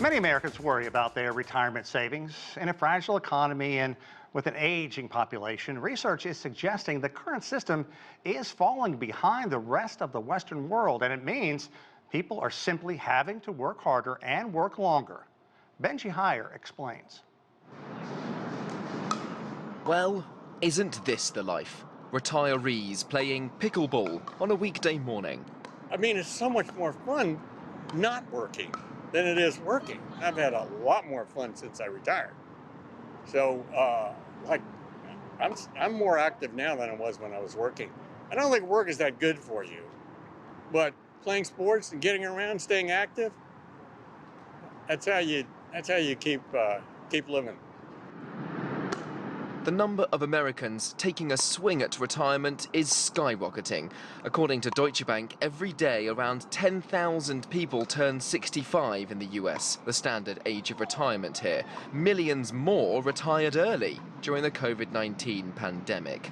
Many Americans worry about their retirement savings. In a fragile economy and with an aging population, research is suggesting the current system is falling behind the rest of the Western world, and it means people are simply having to work harder and work longer. Benji Heyer explains. Well, isn't this the life? Retirees playing pickleball on a weekday morning. I mean, it's so much more fun not working than it is working. I've had a lot more fun since I retired. So, I'm more active now than I was when I was working. I don't think work is that good for you, but playing sports and getting around, staying active, that's how you keep living. The number of Americans taking a swing at retirement is skyrocketing. According to Deutsche Bank, every day around 10,000 people turn 65 in the US, the standard age of retirement here. Millions more retired early during the COVID-19 pandemic.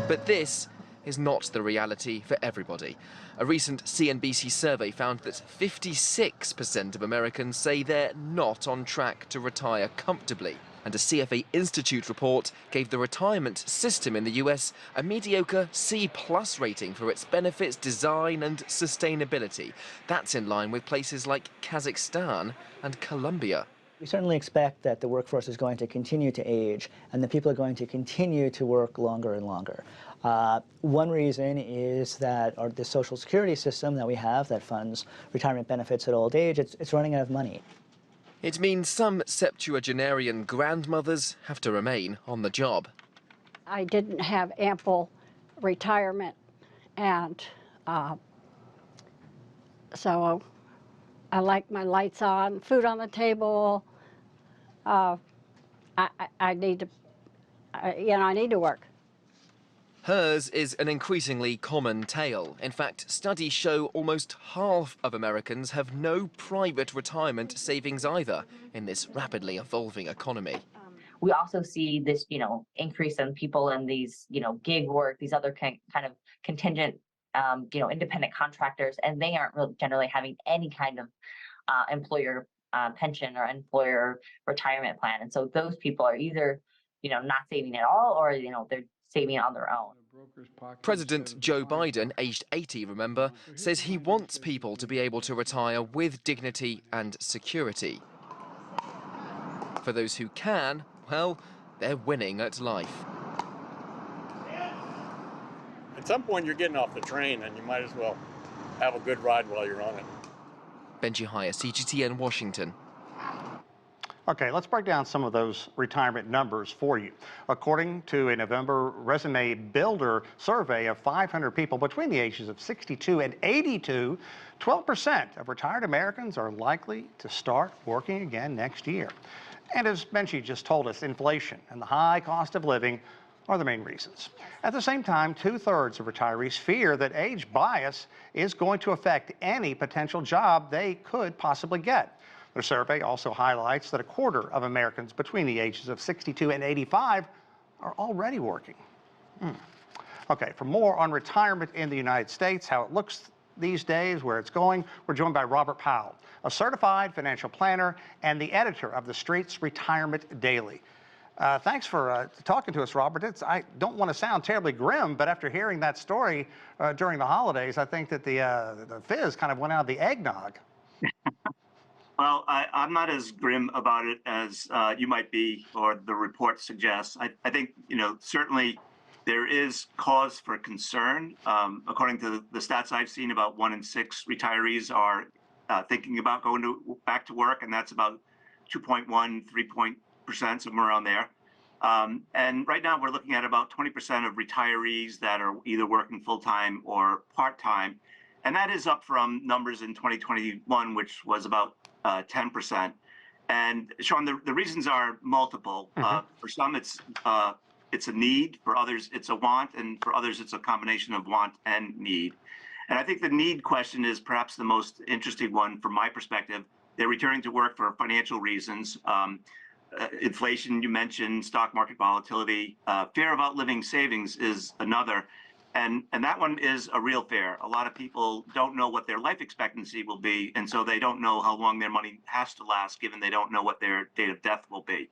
But this is not the reality for everybody. A recent CNBC survey found that 56% of Americans say they're not on track to retire comfortably. And a CFA Institute report gave the retirement system in the US a mediocre C+ rating for its benefits, design and sustainability. That's in line with places like Kazakhstan and Colombia. We certainly expect that the workforce is going to continue to age and that people are going to continue to work longer and longer. One reason is that the Social Security system that we have that funds retirement benefits at old age, it's running out of money. It means some septuagenarian grandmothers have to remain on the job. I didn't have ample retirement, and so I like my lights on, food on the table. I need to work. Hers is an increasingly common tale. In fact, studies show almost half of Americans have no private retirement savings either in this rapidly evolving economy. We also see this, increase in people in these, gig work, these other kind of contingent, independent contractors, and they aren't really generally having any kind of employer pension or employer retirement plan. And so those people are either, not saving at all, or, they're saving on their own. President Joe Biden, aged 80, remember, says he wants people to be able to retire with dignity and security. For those who can, well, they're winning at life. At some point, you're getting off the train, and you might as well have a good ride while you're on it. Benji Heyer, CGTN, Washington. Okay, let's break down some of those retirement numbers for you. According to a November Resume Builder survey of 500 people between the ages of 62 and 82, 12% of retired Americans are likely to start working again next year. And as Benji just told us, inflation and the high cost of living are the main reasons. At the same time, 2/3 of retirees fear that age bias is going to affect any potential job they could possibly get. The survey also highlights that 1/4 of Americans between the ages of 62 and 85 are already working. Okay, for more on retirement in the United States, how it looks these days, where it's going, we're joined by Robert Powell, a certified financial planner and the editor of the Street's Retirement Daily. Thanks for talking to us, Robert. I don't want to sound terribly grim, but after hearing that story during the holidays, I think that the fizz kind of went out of the eggnog. Well, I'm not as grim about it as you might be, or the report suggests. I think, certainly there is cause for concern. According to the stats I've seen, about 1 in 6 retirees are thinking about going back to work, and that's about 2.1, 3%, somewhere around there. And right now we're looking at about 20% of retirees that are either working full-time or part-time. And that is up from numbers in 2021, which was about 10%. And Sean, the reasons are multiple. For some, it's a need. For others, it's a want. And for others, it's a combination of want and need. And I think the need question is perhaps the most interesting one from my perspective. They're returning to work for financial reasons. Inflation, you mentioned, stock market volatility, fear of outliving savings is another. And that one is a real fear. A lot of people don't know what their life expectancy will be, and so they don't know how long their money has to last, given they don't know what their date of death will be.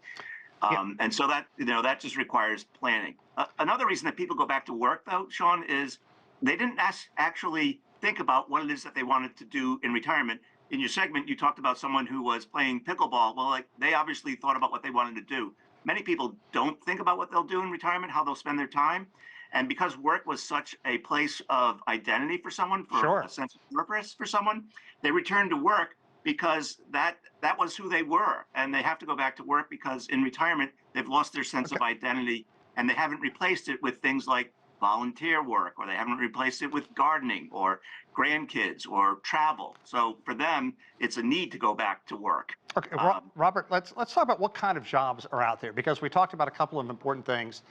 And so that, that just requires planning. Another reason that people go back to work, though, Sean, is they didn't actually think about what it is that they wanted to do in retirement. In your segment, you talked about someone who was playing pickleball. Well, like, they obviously thought about what they wanted to do. Many people don't think about what they'll do in retirement, how they'll spend their time. And because work was such a place of identity for someone, for a sense of purpose for someone, they returned to work because that was who they were. And they have to go back to work because in retirement, they've lost their sense of identity, and they haven't replaced it with things like volunteer work, or they haven't replaced it with gardening or grandkids or travel. So for them, it's a need to go back to work. Okay, Robert, let's talk about what kind of jobs are out there, because we talked about a couple of important things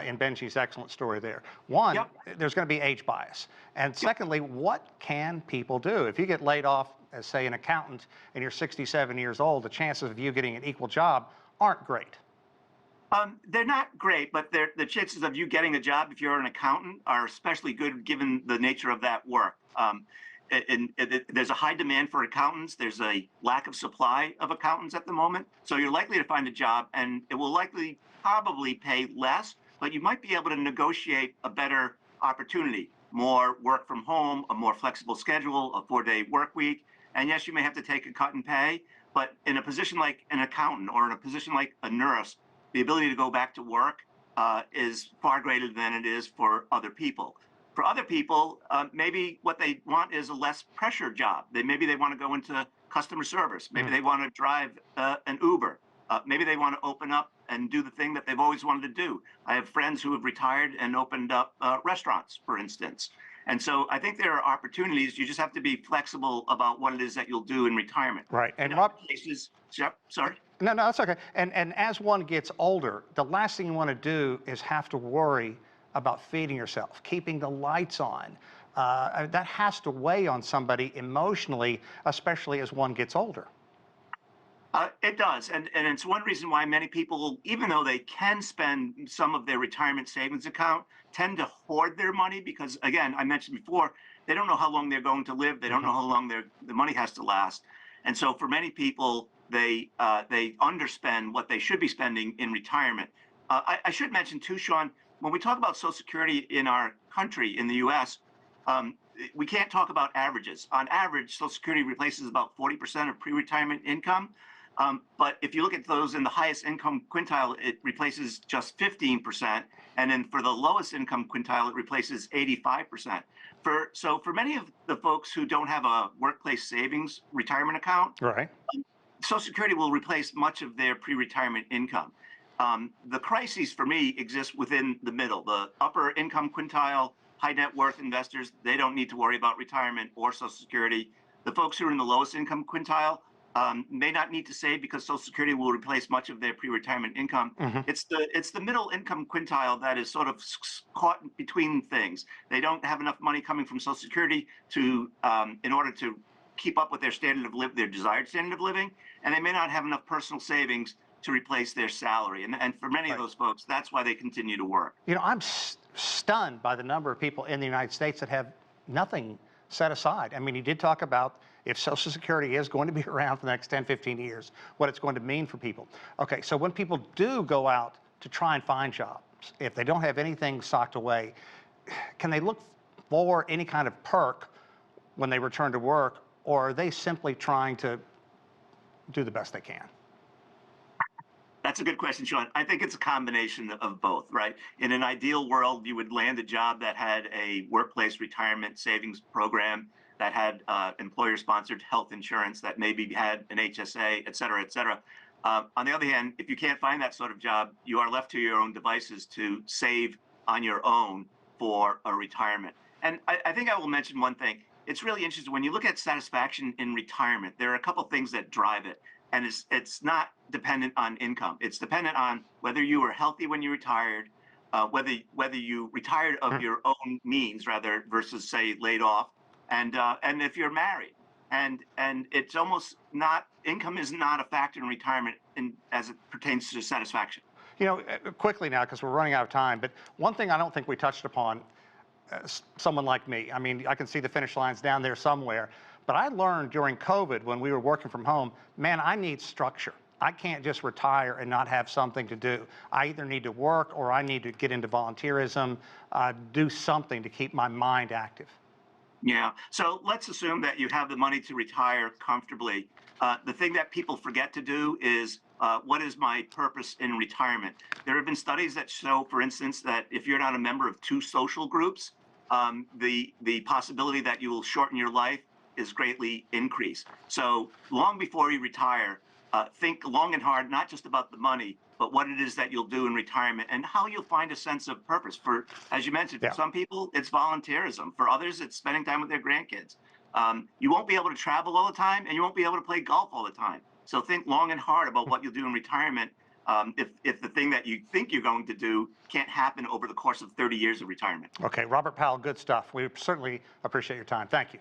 in Benji's excellent story there. One, there's going to be age bias. And secondly, what can people do? If you get laid off as, say, an accountant and you're 67 years old, the chances of you getting an equal job aren't great. They're not great, but the chances of you getting a job if you're an accountant are especially good given the nature of that work. There's a high demand for accountants. There's a lack of supply of accountants at the moment. So you're likely to find a job, and it will likely probably pay less, but you might be able to negotiate a better opportunity, more work from home, a more flexible schedule, a 4-day work week. And yes, you may have to take a cut in pay, but in a position like an accountant or in a position like a nurse, the ability to go back to work is far greater than it is for other people. For other people, maybe what they want is a less pressure job. Maybe they want to go into customer service. Maybe they want to drive an Uber. Maybe they want to open up and do the thing that they've always wanted to do. I have friends who have retired and opened up restaurants, for instance. And so I think there are opportunities. You just have to be flexible about what it is that you'll do in retirement. Right. And sorry. No, that's okay. And as one gets older, the last thing you want to do is have to worry about feeding yourself, keeping the lights on. That has to weigh on somebody emotionally, especially as one gets older. It does. And it's one reason why many people, even though they can spend some of their retirement savings account, tend to hoard their money because, again, I mentioned before, they don't know how long they're going to live. They don't know how long the money has to last. And so for many people, they underspend what they should be spending in retirement. I should mention too, Sean, when we talk about Social Security in our country, in the U.S., we can't talk about averages. On average, Social Security replaces about 40% of pre-retirement income. But if you look at those in the highest income quintile, it replaces just 15%. And then for the lowest income quintile, it replaces 85%. So for many of the folks who don't have a workplace savings retirement account, Social Security will replace much of their pre-retirement income. The crises for me exist within the middle. The upper income quintile, high net worth investors, they don't need to worry about retirement or Social Security. The folks who are in the lowest income quintile may not need to save because Social Security will replace much of their pre-retirement income. It's the middle income quintile that is sort of caught between things. They don't have enough money coming from Social Security to in order to keep up with their standard of their desired standard of living, and they may not have enough personal savings to replace their salary. And for many of those folks, that's why they continue to work. You know, I'm stunned by the number of people in the United States that have nothing set aside. I mean, you did talk about if Social Security is going to be around for the next 10, 15 years, what it's going to mean for people. Okay, so when people do go out to try and find jobs, if they don't have anything socked away, can they look for any kind of perk when they return to work, or are they simply trying to do the best they can? That's a good question, Sean. I think it's a combination of both, right? In an ideal world, you would land a job that had a workplace retirement savings program, that had employer-sponsored health insurance, that maybe had an HSA, et cetera, et cetera. On the other hand, if you can't find that sort of job, you are left to your own devices to save on your own for a retirement. And I think I will mention one thing. It's really interesting. When you look at satisfaction in retirement, there are a couple things that drive it. And it's not dependent on income. It's dependent on whether you were healthy when you retired, whether you retired of your own means rather versus, say, laid off, and if you're married. And it's almost not, income is not a factor in retirement as it pertains to satisfaction. You know, quickly now, because we're running out of time, but one thing I don't think we touched upon, someone like me. I mean, I can see the finish lines down there somewhere. But I learned during COVID when we were working from home, man, I need structure. I can't just retire and not have something to do. I either need to work or I need to get into volunteerism, do something to keep my mind active. Yeah. So let's assume that you have the money to retire comfortably. The thing that people forget to do is what is my purpose in retirement? There have been studies that show, for instance, that if you're not a member of 2 social groups, the possibility that you will shorten your life is greatly increased. So long before you retire, think long and hard, not just about the money, but what it is that you'll do in retirement and how you'll find a sense of purpose. For, as you mentioned, for some people, it's volunteerism. For others, it's spending time with their grandkids. You won't be able to travel all the time, and you won't be able to play golf all the time. So think long and hard about what you'll do in retirement if the thing that you think you're going to do can't happen over the course of 30 years of retirement. Okay, Robert Powell, good stuff. We certainly appreciate your time. Thank you.